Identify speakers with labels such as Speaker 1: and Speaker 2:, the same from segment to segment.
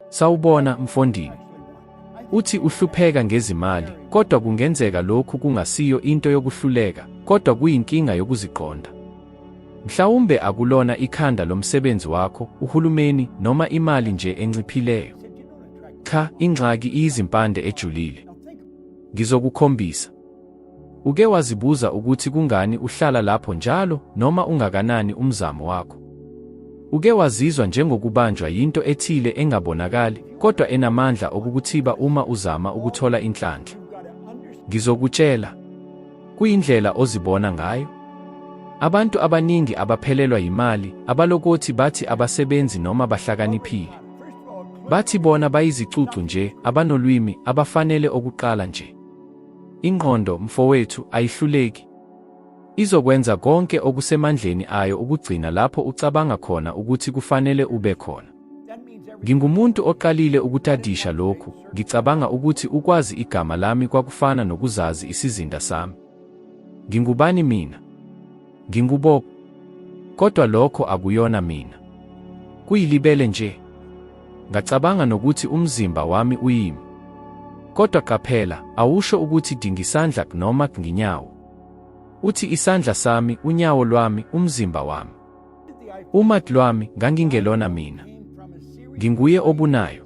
Speaker 1: Sawubona Mfondini. Uthi uhlupheka ngezimali, kodwa kungenzeka lokhu kungasiyo into yokuhluleka, kodwa kuyinkinga yokuziqonda. Mhlawumbe akulona ikhanda lomsebenzi wakho, uhulumeni, noma imali nje enciphileyo. Cha, ingxaki iyizimpande ejulile. Ngizokukhombisa. Uke wazibuza ukuthi kungani uhlala lapho njalo noma ungakanani umzamo wakho? Uke wazizwa njengokubanjwa yinto ethile engabonakali, kodwa enamandla okukuthiba uma uzama ukuthola inhlanhla? Ngizokutshela. Kuyindlela ozibona ngayo. Abantu abaningi abaphelelwa yimali, abalokothi bathi abasebenzi noma bahlakaniphile. Bathi bona bayizicucu nje, abanolwimi, abafanele okuqala nje. Ingqondo, mfowethu, ayihluleki. Izokwenza konke okusemandleni ayo ukugcina lapho ucabanga khona ukuthi kufanele ube khona. Ngingumuntu oqalile ukutadisha lokhu, ngicabanga ukuthi ukwazi igama lami kwakufana nokuzazi isizinda sami. Ngingubani mina? NginguBob. Kodwa lokho akuyona mina. Kuyilibele nje. Ngacabanga nokuthi umzimba wami uyimi. Kodwa qaphela, awusho ukuthi dingisandla noma nginyawo. Uthi isandla sami, unyawo lwami, umzimba wami. Uma lwami ngangingelona mina. Nginguye obunayo.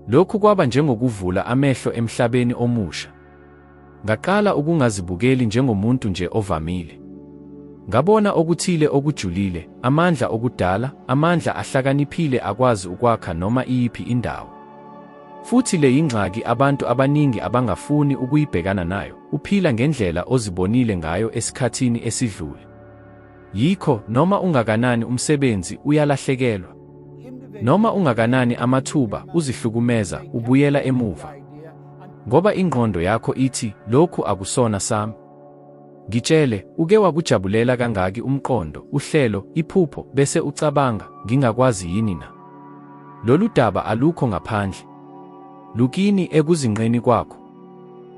Speaker 1: Lokhu kwaba njengokuvula amehlo emhlabeni omusha. Ngaqala ukungazibukeli njengomuntu nje ovamile. Ngabona okuthile okujulile, amandla okudala, amandla ahlakaniphile akwazi ukwakha noma iyiphi indawo. Futhi le yingxaki abantu abaningi abangafuni ukuyibhekana nayo, uphila ngendlela ozibonile ngayo esikhathini esidlule. Yikho, noma ungakanani umsebenzi uyalahlekelwa. Noma ungakanani amathuba uzihlukumeza, ubuyela emuva. Ngoba ingqondo yakho ithi, lokhu akusona sami. Ngitshele, uke wakujabulela kangaki umqondo, uhlelo, iphupho, bese ucabanga, ngingakwazi yini na? Lolu daba alukho ngaphandle. Lukini ekuzinqeni kwakho.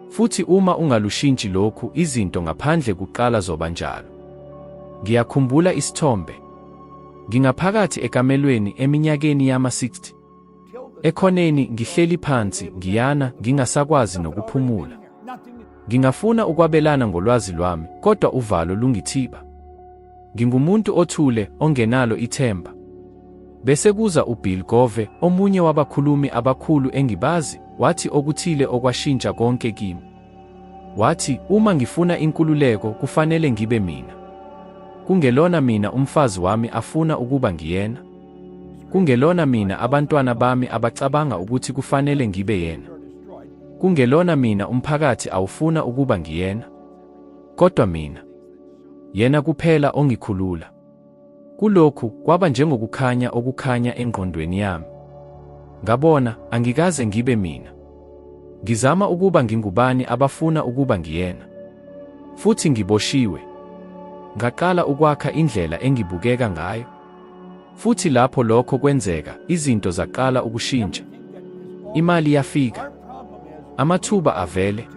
Speaker 1: Futhi uma ungalushintshi lokhu, izinto ngaphandle kuqala zoba njalo. Ngiyakhumbula isithombe. Ngingaphakathi ekamelweni eminyakeni yama-60. Ekhoneni ngihleli phansi, ngiyana, ngingasakwazi nokuphumula. Ngingafuna ukwabelana ngolwazi lwami, kodwa uvalo lungithiba. Ngingumuntu othule, ongenalo ithemba. Bese kuza uBill Gove, omunye wabakhulumi abakhulu engibazi, wathi okuthile okwashintsha konke kimi. Wathi, uma ngifuna inkululeko kufanele ngibe mina. Kungelona mina umfazi wami afuna ukuba ngiyena. Kungelona mina abantwana bami abacabanga ukuthi kufanele ngibe yena. Kungelona mina umphakathi awufuna ukuba ngiyena. Kodwa mina. Yena kuphela ongikhulula. Kulokhu kwaba njengokukhanya okukhanya engqondweni yami. Ngabona, angikaze ngibe mina. Ngizama ukuba ngingubani abafuna ukuba ngiyena. Futhi ngiboshiwe. Ngaqala ukwakha indlela engibukeka ngayo. Futhi lapho lokho kwenzeka, izinto zaqala ukushintsha. Imali yafika. Amathuba avele.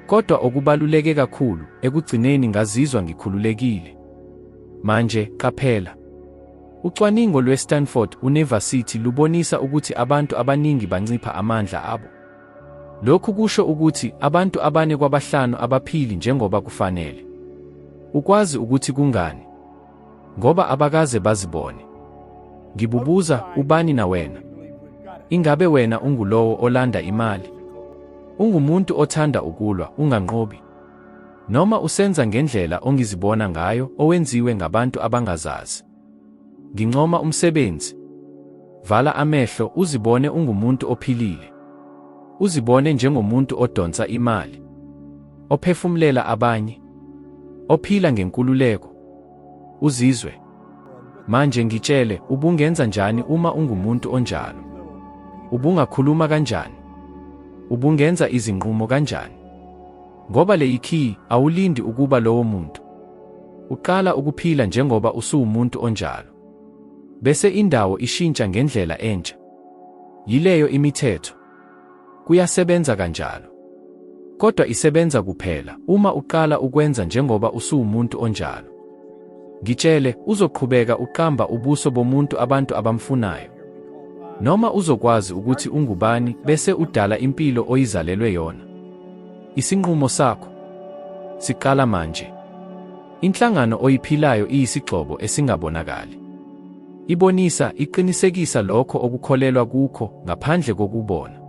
Speaker 1: Kodwa okubaluleke kakhulu, ekugcineni ngazizwa ngikhululekile. Manje, qaphela. Ucwaningo lweStanford University lubonisa ukuthi abantu abaningi bancipha amandla abo. Lokhu kusho ukuthi abantu 4 kwabahlanu abaphili njengoba kufanele. Ukwazi ukuthi kungani? Ngoba abakaze bazibone. Ngibubuza, ubani na wena? Ingabe wena ungulowo olanda imali? Ungumuntu othanda ukulwa, unganqobi? Noma usenza ngendlela ongizibona ngayo, owenziwe ngabantu abangazazi? Ngincoma umsebenzi. Vala amehlo uzibone ungumuntu ophilile. Uzibone njengomuntu odonsa imali. Ophefumulela abanye. Ophila ngenkululeko. Uzizwe. Manje ngitshele, ubungenza njani uma ungumuntu onjalo? Ubungakhuluma kanjani? Ubungenza izinqumo kanjani? Ngoba le ikey, awulindi ukuba lowo muntu. Uqala ukuphila njengoba usuwumuntu onjalo. Bese indawo ishintsha ngendlela entsha. Yileyo imithetho. Kuyasebenza kanjalo. Kodwa isebenza kuphela uma uqala ukwenza njengoba usuwumuntu onjalo. Ngitshele, uzoqhubeka uqamba ubuso bomuntu abantu abamfunayo. Noma uzokwazi ukuthi ungubani bese udala impilo oyizalelwe yona. Isinqumo sakho siqala manje. Inhlangano oyiphilayo iyisigcobo esingabonakali. Ibonisa, iqinisekisa lokho okukholelwa kukho ngaphandle kokubona.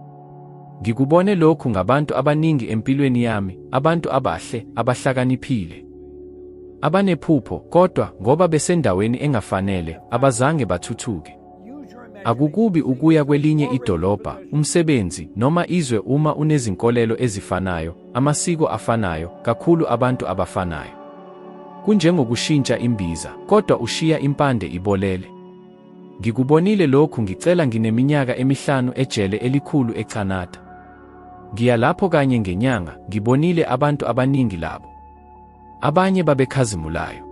Speaker 1: Ngikubone lokhu ngabantu abaningi empilweni yami, abantu abahle, abahlakaniphile, abanephupho, kodwa ngoba besendaweni engafanele, abazange bathuthuke. Akukubi ukuya kwelinye idolobha, umsebenzi, noma izwe uma unezinkolelo ezifanayo, amasiko afanayo, kakhulu abantu abafanayo. Kunjengokushintsha imbiza, kodwa ushiya impande ibolele. Ngikubonile lokhu ngicela ngineminyaka 5 ejele elikhulu eCanada. Ngiya lapho kanye ngenyanga, ngibonile abantu abaningi labo. Abanye babekhazimulayo.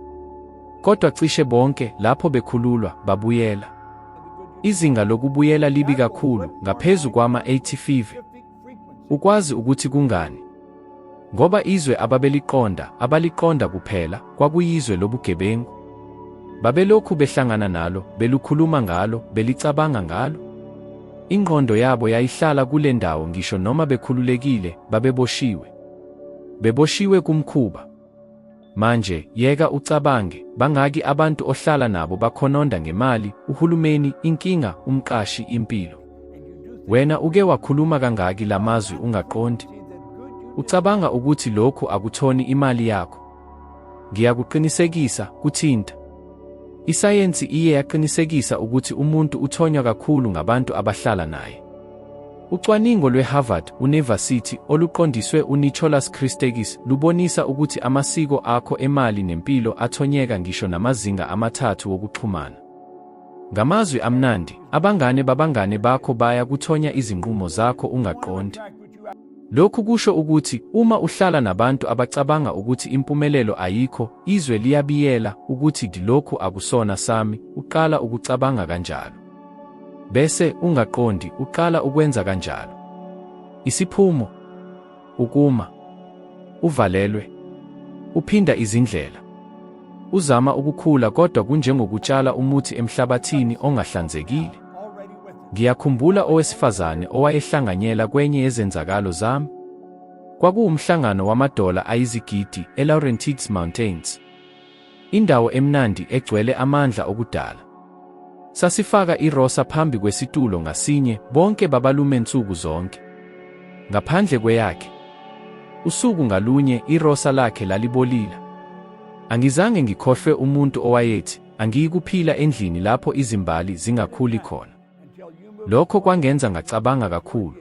Speaker 1: Kodwa cishe bonke, lapho bekhululwa, babuyela. Izinga lokubuyela libi kakhulu, ngaphezu kwama-85. Ukwazi ukuthi kungani? Ngoba izwe abaliqonda kuphela, kwakuyizwe lobugebengu. Babelokhu behlangana nalo, belukhuluma ngalo, belicabanga ngalo. Ingqondo yabo yayihlala kule ndawo ngisho noma bekhululekile, babeboshiwe. Beboshiwe kumkhuba. Manje, yeka ucabange, bangaki abantu ohlala nabo bakhononda ngemali, uhulumeni, inkinga, umqashi, impilo. Wena uke wakhuluma kangaki lamazwi ungaqondi? Ucabanga ukuthi lokhu akuthoni imali yakho? Ngiyakuqinisekisa, kuthinta. Isayensi iye yaqinisekisa ukuthi umuntu uthonywa kakhulu ngabantu abahlala naye. Ucwaningo lwe-Harvard University oluqondiswe uNicholas Christakis lubonisa ukuthi amasiko akho emali nempilo athonyeka ngisho namazinga 3 wokuxhumana. Ngamazwi amnandi, abangane babangane bakho baya kuthonya izinqumo zakho ungaqondi. Lokhu kusho ukuthi uma uhlala nabantu abacabanga ukuthi impumelelo ayikho, izwe liyabiyela ukuthi lokhu akusona sami, uqala ukucabanga kanjalo. Bese ungaqondi, uqala ukwenza kanjalo. Isiphumo: ukuma, uvalelwe, uphinda izindlela. Uzama ukukhula kodwa kunjengokutshala umuthi emhlabathini ongahlanzekile. Ngiyakhumbula owesifazane owayehlanganyela kwenye yezenzakalo zami. Kwakuwumhlangano wamadola ayizigidi eLaurentides Mountains. Indawo emnandi egcwele amandla okudala. Sasifaka irosa phambi kwesitulo ngasinye, bonke babalume nsuku zonke. Ngaphandle kweyakhe. Usuku ngalunye irosa lakhe lalibolila. Angizange ngikhohlwe umuntu owayethi, angiyikuphila endlini lapho izimbali zingakhuli khona. Lokho kwangenza ngacabanga kakhulu.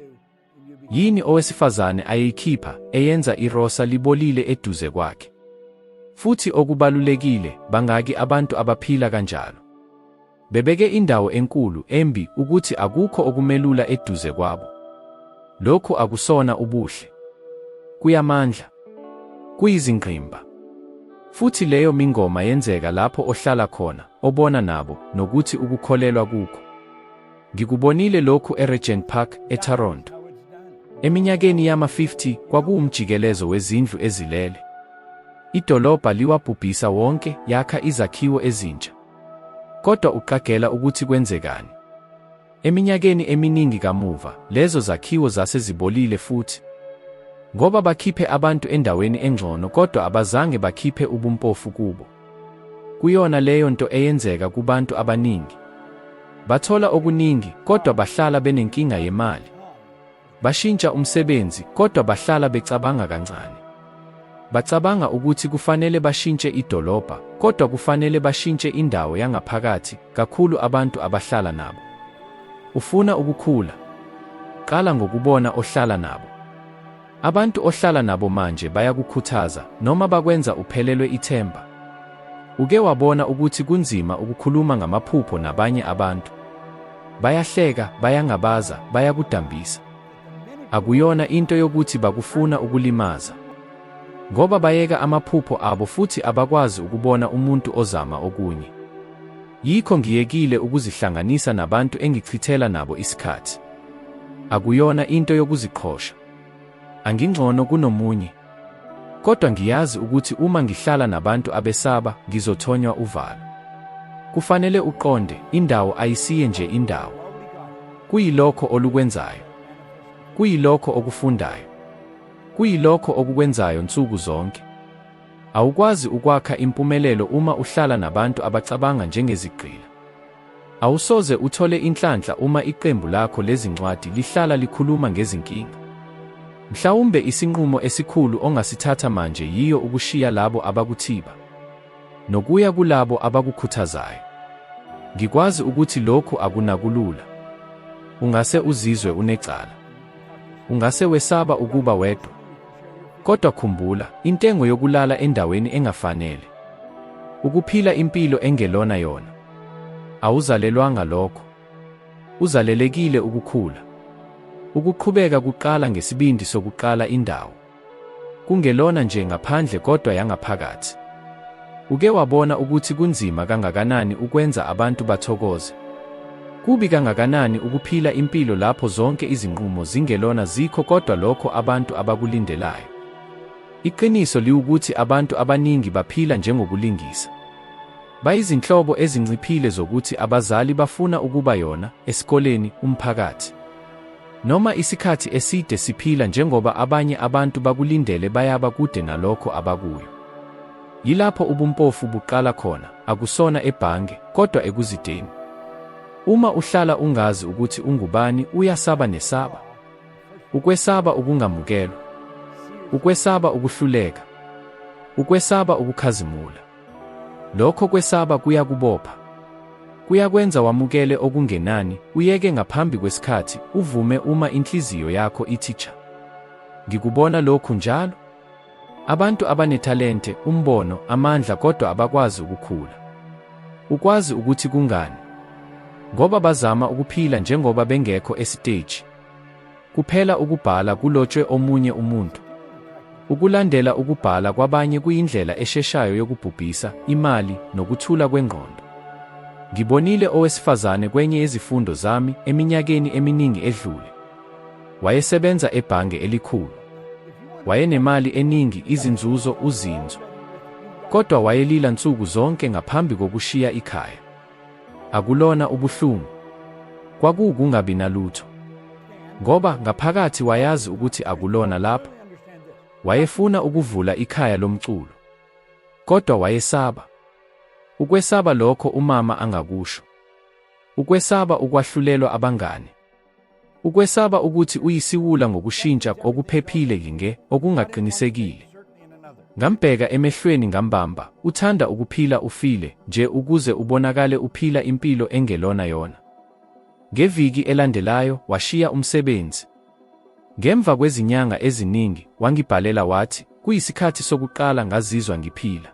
Speaker 1: Yini owesifazane ayeyikhipha, eyenza irosa libolile eduze kwakhe? Futhi okubalulekile, bangaki abantu abaphila kanjalo? Bebeke indawo enkulu, embi, ukuthi akukho okumelula eduze kwabo. Lokhu akusona ubuhle. Kuyamandla. Kuyizingqimba. Futhi leyo mingoma yenzeka lapho ohlala khona, obona nabo, nokuthi ukukholelwa kukho. Ngikubonile lokhu eRegent Park, eToronto. Eminyakeni yama-50, kwakuwumjikelezo wezindlu ezilele. Idolobha liwabhubhisa wonke, yakha izakhiwo ezintsha. Kodwa uqagela ukuthi kwenzekani. Eminyakeni eminingi kamuva, lezo zakhiwo zasezibolile futhi. Ngoba bakhiphe abantu endaweni engcono kodwa abazange bakhiphe ubumpofu kubo. Kuyona leyo nto eyenzeka kubantu abaningi. Bathola okuningi, kodwa bahlala benenkinga yemali. Bashintsha umsebenzi, kodwa bahlala becabanga kancane. Bacabanga ukuthi kufanele bashintshe idolobha, kodwa kufanele bashintshe indawo yangaphakathi, kakhulu abantu abahlala nabo. Ufuna ukukhula? Qala ngokubona ohlala nabo. Abantu ohlala nabo manje bayakukhuthaza, noma bakwenza uphelelwe ithemba. Uke wabona ukuthi kunzima ukukhuluma ngamaphupho nabanye abantu. Bayahleka, bayangabaza, bayakudambisa. Akuyona into yokuthi bakufuna ukulimaza. Ngoba bayeka amaphupho abo futhi abakwazi ukubona umuntu ozama okunye. Yikho ngiyekile ukuzihlanganisa nabantu engichithela nabo isikhathi. Akuyona into yokuziqhosha. Angingcono kunomunye. Kodwa ngiyazi ukuthi uma ngihlala nabantu abesaba, ngizothonywa uvalo. Kufanele uqonde, indawo ayisiye nje indawo. Kuyilokho olukwenzayo. Kuyilokho okufundayo. Kuyilokho okukwenzayo nsuku zonke. Awukwazi ukwakha impumelelo uma uhlala nabantu abacabanga njengezigqila. Awusoze uthole inhlanhla uma iqembu lakho lezincwadi lihlala likhuluma ngezinkinga. Mhlawumbe isinqumo esikhulu ongasithatha manje yiyo ukushiya labo abakuthiba nokuya kulabo abakukhuthazayo. Ngikwazi ukuthi lokhu akunakulula. Ungase uzizwe unecala. Ungase wesaba ukuba wedwa. Kodwa khumbula, intengo yokulala endaweni engafanele, ukuphila impilo engelona yona. Awuzalelwanga lokho. Uzalelekile ukukhula. Ukuqhubeka kuqala ngesibindi sokuqala indawo. Kungelona nje ngaphandle kodwa yangaphakathi. Uke wabona ukuthi kunzima kangakanani ukwenza abantu bathokoze? Kubi kangakanani ukuphila impilo lapho zonke izinqumo zingelona zikho kodwa lokho abantu abakulindelayo? Iqiniso liwukuthi abantu abaningi baphila njengokulingisa. Bayizinhlobo ezinciphile zokuthi abazali bafuna ukuba yona, esikoleni, umphakathi. Noma isikhathi eside siphila njengoba abanye abantu bakulindele bayaba kude nalokho abakuyo. Yilapho ubumpofu buqala khona, akusona ebhange, kodwa ekuzideni. Uma uhlala ungazi ukuthi ungubani, uyasaba nesaba. Ukwesaba ukungamukelwa. Ukwesaba ukuhluleka. Ukwesaba ukukhazimula. Lokho kwesaba kuyakubopha. Kuyakwenza wamukele okungenani, uyeke ngaphambi kwesikhathi, uvume uma inhliziyo yakho ithicha. Ngikubona lokhu njalo. Abantu abanethalente, umbono, amandla kodwa abakwazi ukukhula. Ukwazi ukuthi kungani? Ngoba bazama ukuphila njengoba bengekho esiteji. Kuphela ukubhala kulotshwe omunye umuntu. Ukulandela ukubhala kwabanye kuyindlela esheshayo yokubhubhisa imali nokuthula kwengqondo. Ngibonile owesifazane kwenye yezifundo zami eminyakeni eminingi edlule. Wayesebenza ebhange elikhulu. Wayenemali eningi, izinzuzo, uzinzo. Kodwa wayelila nsuku zonke ngaphambi kokushiya ikhaya. Akulona ubuhlungu. Kwakungabi nalutho. Ngoba ngaphakathi wayazi ukuthi akulona lapho. Wayefuna ukuvula ikhaya lomculo. Kodwa wayesaba. Ukwesaba lokho umama angakusho. Ukwesaba ukwahlulelwa abangane. Ukwesaba ukuthi uyisiwula ngokushintsha okuphephile okungaqinisekile. Ngambheka emehlweni ngambamba, uthanda ukuphila ufile nje ukuze ubonakale uphila impilo engelona yona. Ngeviki elandelayo washiya umsebenzi. Ngemva kwezinyanga eziningi wangibhalela wathi, kuyisikhathi sokuqala ngazizwa ngiphila.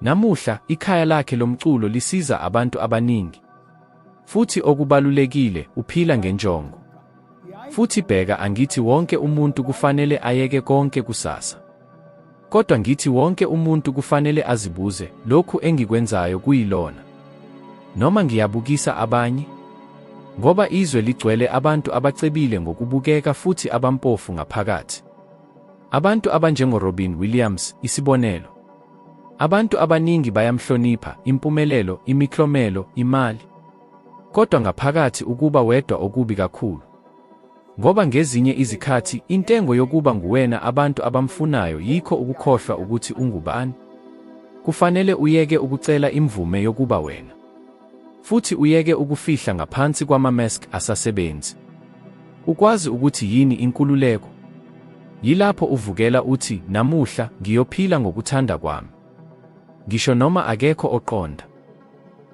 Speaker 1: Namuhla ikhaya lakhe lomculo lisiza abantu abaningi. Futhi okubalulekile, uphila ngenjongo. Futhi bheka, angithi wonke umuntu kufanele ayeke konke kusasa. Kodwa ngithi wonke umuntu kufanele azibuze, lokhu engikwenzayo kuyilona noma ngiyabukisa abanye? Ngoba izwe ligcwele abantu abacebile ngokubukeka futhi abampofu ngaphakathi. Abantu abanjengoRobin Williams, isibonelo. Abantu abaningi bayamhlonipha, impumelelo, imiklomelo, imali. Kodwa ngaphakathi ukuba wedwa okubi kakhulu. Ngoba ngezinye izikhathi intengo yokuba nguwena abantu abamfunayo yikho ukukhohlwa ukuthi ungubani. Kufanele uyeke ukucela imvume yokuba wena. Futhi uyeke ukufihla ngaphansi kwama-mask asasebenzi. Ukwazi ukuthi yini inkululeko? Yilapho uvukela uthi, namuhla ngiyophila ngokuthanda kwami. Ngisho noma akekho oqonda.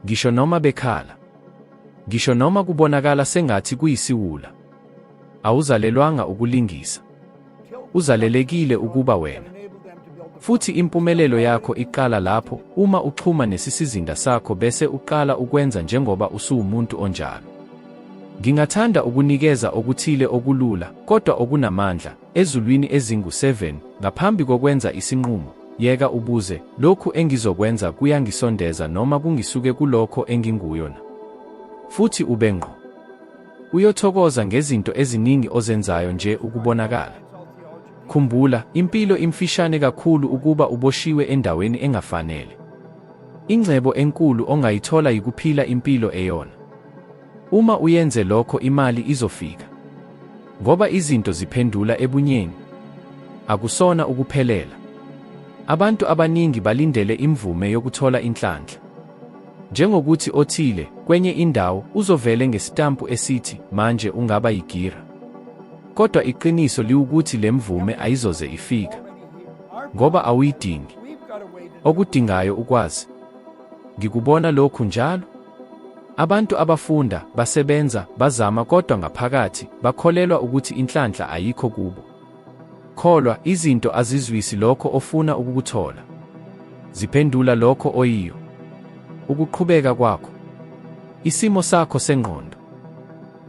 Speaker 1: Ngisho noma bekhala. Ngisho noma kubonakala sengathi kuyisiwula. Awuzalelwanga ukulingisa. Uzalelekile ukuba wena. Futhi impumelelo yakho iqala lapho, uma uxhuma nesisizinda sakho bese uqala ukwenza njengoba usuwumuntu onjalo. Ngingathanda ukunikeza okuthile okulula, kodwa okunamandla, ezulwini ezingu-7, ngaphambi kokwenza isinqumo. Yeka ubuze, lokhu engizokwenza kuyangisondeza noma kungisuke kulokho enginguyona. Futhi ube ngqo. Uyothokoza ngezinto eziningi ozenzayo nje ukubonakala. Khumbula, impilo imfishane kakhulu ukuba uboshiwe endaweni engafanele. Ingcebo enkulu ongayithola yikuphila impilo eyona. Uma uyenze lokho imali izofika. Ngoba izinto ziphendula ebunyeni. Akusona ukuphelela. Abantu abaningi balindele imvume yokuthola inhlanhla. Njengokuthi othile kwenye indawo uzovele ngesitampu esithi manje ungaba yigira. Kodwa iqiniso liwukuthi le mvume ayizoze ifika. Ngoba awuyidingi. Okudingayo ukwazi. Ngikubona lokhu njalo. Abantu abafunda, basebenza, bazama kodwa ngaphakathi bakholelwa ukuthi inhlanhla ayikho kubo. Kholwa izinto azizwisi lokho ofuna ukukuthola. Ziphendula lokho oyiyo. Ukuqhubeka kwakho. Isimo sakho sengqondo.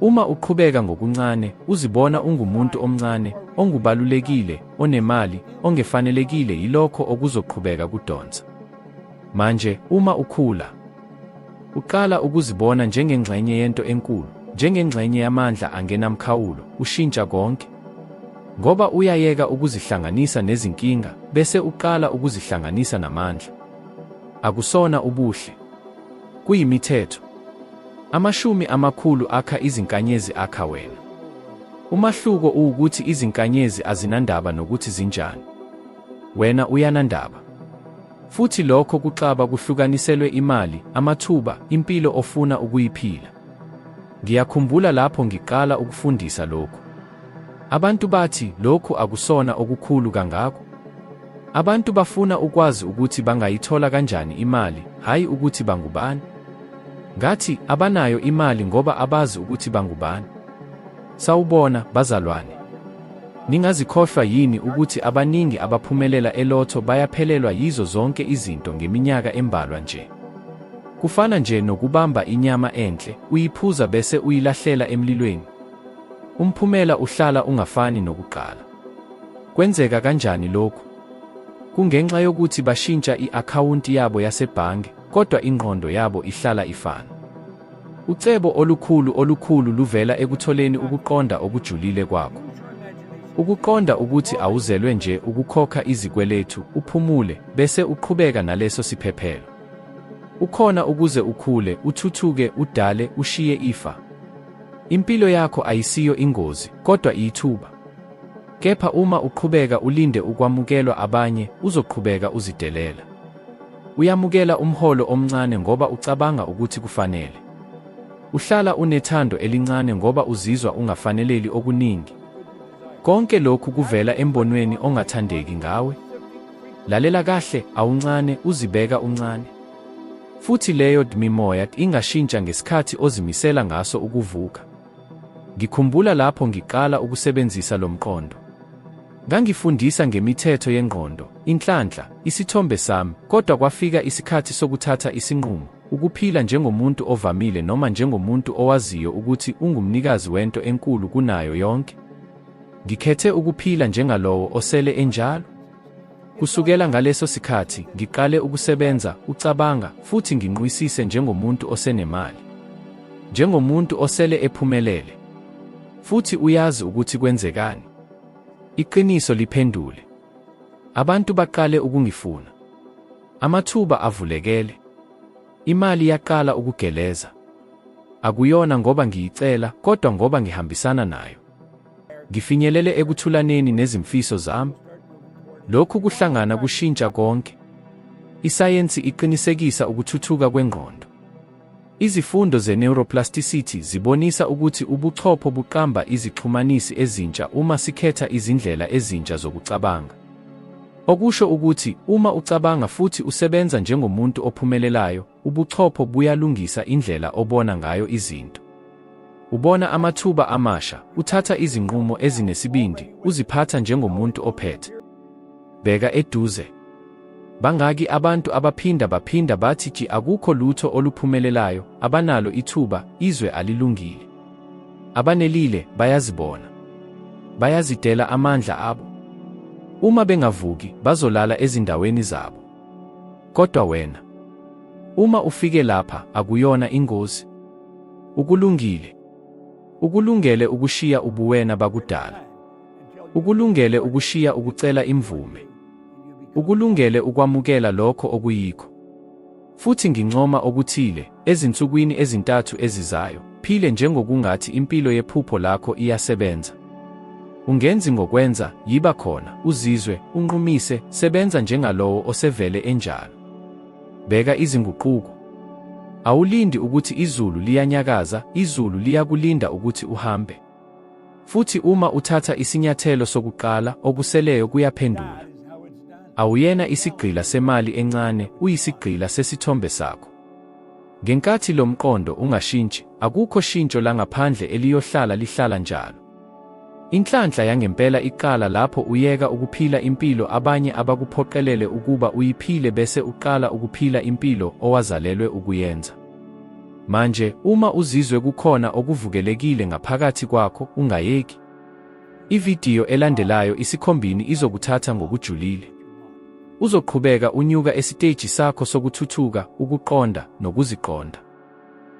Speaker 1: Uma uqhubeka ngokuncane, uzibona ungumuntu omncane, ongubalulekile, onemali, ongefanelekile yilokho okuzoqhubeka kudonsa. Manje, uma ukhula, uqala ukuzibona njengengxenye yento enkulu, njengengxenye yamandla angenamkhawulo, ushintsha konke. Ngoba uyayeka ukuzihlanganisa nezinkinga, bese uqala ukuzihlanganisa namandla. Akusona ubuhle. Kuyimithetho. Amashumi amakhulu akha izinkanyezi akha wena. Umahluko uwukuthi izinkanyezi azinandaba nokuthi zinjani. Wena uyanandaba. Futhi lokho kuxaba kuhlukaniselwe imali, amathuba, impilo ofuna ukuyiphila. Ngiyakhumbula lapho ngiqala ukufundisa lokhu. Abantu bathi lokhu akusona okukhulu kangako. Abantu bafuna ukwazi ukuthi bangayithola kanjani imali, hayi ukuthi bangubani. Ngathi abanayo imali ngoba abazi ukuthi bangubani. Sawubona bazalwane. Ningazikhohlwa yini ukuthi abaningi abaphumelela elotho bayaphelelwa yizo zonke izinto ngeminyaka embalwa nje? Kufana nje nokubamba inyama enhle, uyiphuza bese uyilahlela emlilweni. Umphumela uhlala ungafani nokuqala. Kwenzeka kanjani lokhu? Kungenxa yokuthi bashintsha i-akhawunti yabo yasebhange, kodwa ingqondo yabo ihlala ifana. Ucebo olukhulu luvela ekutholeni ukuqonda okujulile kwakho. Ukuqonda ukuthi awuzelwe nje ukukhokha izikweletu, uphumule, bese uqhubeka naleso siphephelo. Ukhona ukuze ukhule, uthuthuke, udale, ushiye ifa. Impilo yakho ayisiyo ingozi, kodwa iyithuba. Kepha uma uqhubeka ulinde ukwamukelwa abanye, uzoqhubeka uzidelela. Uyamukela umholo omncane ngoba ucabanga ukuthi kufanele. Uhlala unethando elincane ngoba uzizwa ungafaneleli okuningi. Konke lokhu kuvela embonweni ongathandeki ngawe. Lalela kahle, awuncane, uzibeka uncane. Futhi leyo mimoya ingashintsha ngesikhathi ozimisela ngaso ukuvuka. Ngikhumbula lapho ngiqala ukusebenzisa lo mqondo. Ngangifundisa ngemithetho yengqondo, inhlanhla, isithombe sami, kodwa kwafika isikhathi sokuthatha isinqumo, ukuphila njengomuntu ovamile noma njengomuntu owaziyo ukuthi ungumnikazi wento enkulu kunayo yonke. Ngikhethe ukuphila njengalowo osele enjalo. Kusukela ngaleso sikhathi, ngiqale ukusebenza, ucabanga, futhi nginqwisise njengomuntu osenemali. Njengomuntu osele ephumelele. Futhi uyazi ukuthi kwenzekani. Iqiniso liphendule. Abantu baqale ukungifuna. Amathuba avulekele. Imali yaqala ukugeleza. Akuyona ngoba ngiyicela, kodwa ngoba ngihambisana nayo. Ngifinyelele ekuthulaneni nezimfiso zami. Lokhu kuhlangana kushintsha konke. Isayensi iqinisekisa ukuthuthuka kwengqondo. Izifundo ze-neuroplasticity zibonisa ukuthi ubuchopho buqamba izixhumanisi ezintsha uma sikhetha izindlela ezintsha zokucabanga. Okusho ukuthi uma ucabanga futhi usebenza njengomuntu ophumelelayo, ubuchopho buyalungisa indlela obona ngayo izinto. Ubona amathuba amasha, uthatha izinqumo ezinesibindi, uziphatha njengomuntu ophethe. Bheka eduze. Bangaki abantu baphinda bathi akukho lutho oluphumelelayo, abanalo ithuba, izwe alilungile. Abanelile bayazibona. Bayazidela amandla abo. Uma bengavuki, bazolala ezindaweni zabo. Kodwa wena, uma ufike lapha, akuyona ingozi. Ukulungile. Ukulungele ukushiya ubuwena bakudala. Ukulungele ukushiya ukucela imvume. Ukulungele ukwamukela lokho okuyikho. Futhi ngincoma okuthile, ezinsukwini ezintathu ezizayo, phile njengokungathi impilo yephupho lakho iyasebenza. Ungenzi ngokwenza, yiba khona, uzizwe, unqumise, sebenza njengalowo osevele enjalo. Beka izinguquko. Awulindi ukuthi izulu liyanyakaza, izulu liyakulinda ukuthi uhambe. Futhi uma uthatha isinyathelo sokuqala, okuseleyo kuyaphendula. Awuyena isigqila semali encane, uyisigqila sesithombe sakho. Ngenkathi lo mqondo ungashintshi, akukho shintsho langaphandle eliyohlala lihlala njalo. Inhlanhla yangempela iqala lapho uyeka ukuphila impilo abanye abakuphoqelele ukuba uyiphile bese uqala ukuphila impilo owazalelwe ukuyenza. Manje, uma uzizwe kukhona okuvukelekile ngaphakathi kwakho, ungayeki. Ividiyo elandelayo isikhombini izokuthatha ngokujulile. Uzoqhubeka unyuka esiteji sakho sokuthuthuka, ukuqonda, nokuziqonda.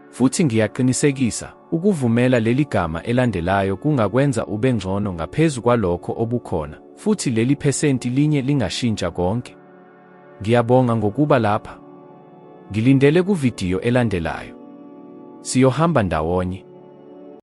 Speaker 1: Futhi ngiyaqinisekisa, ukuvumela leli gama elandelayo kungakwenza ube ngcono ngaphezu kwalokho obukhona, futhi leli phesenti linye lingashintsha konke. Ngiyabonga ngokuba lapha. Ngilindele kuvidiyo elandelayo. Siyohamba ndawonye.